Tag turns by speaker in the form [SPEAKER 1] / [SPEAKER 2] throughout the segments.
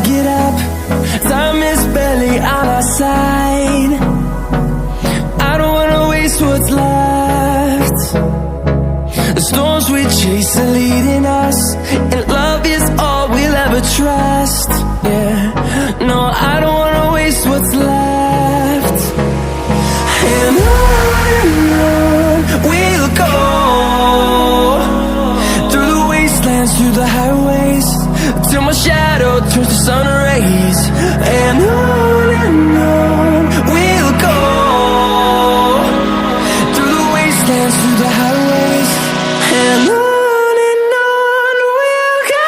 [SPEAKER 1] get up, time is barely on our side. I don't wanna waste what's left. The storms we chase are leading us, and love is all we'll ever trust. Yeah, no, I don't wanna waste what's left. And on we'll go, through the wastelands, through the highways, till my shadow turns to sun rays. And on we'll go, through the wastelands, through the highways, and on we'll go.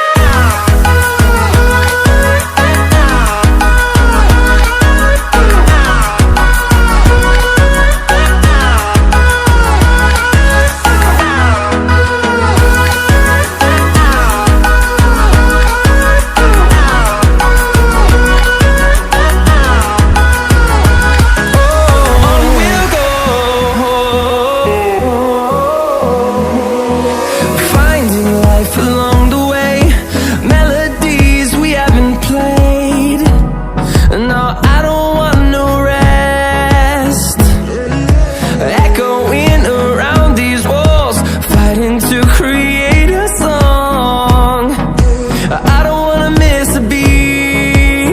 [SPEAKER 1] To create a song, I don't wanna miss a beat.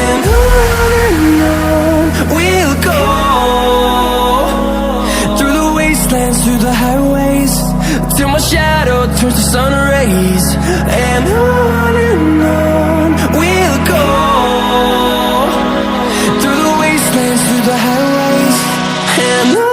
[SPEAKER 1] And on we'll go, through the wastelands, through the highways, till my shadow turns to sun rays. And on we'll go, through the wastelands, through the highways, and on.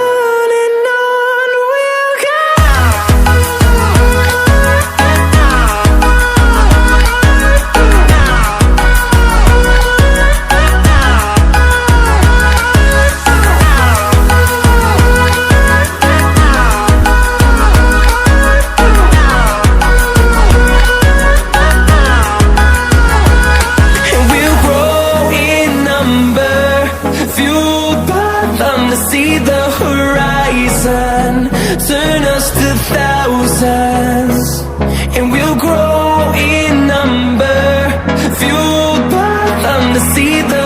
[SPEAKER 1] See the horizon, turn us to thousands, and we'll grow in number, fueled by them to see the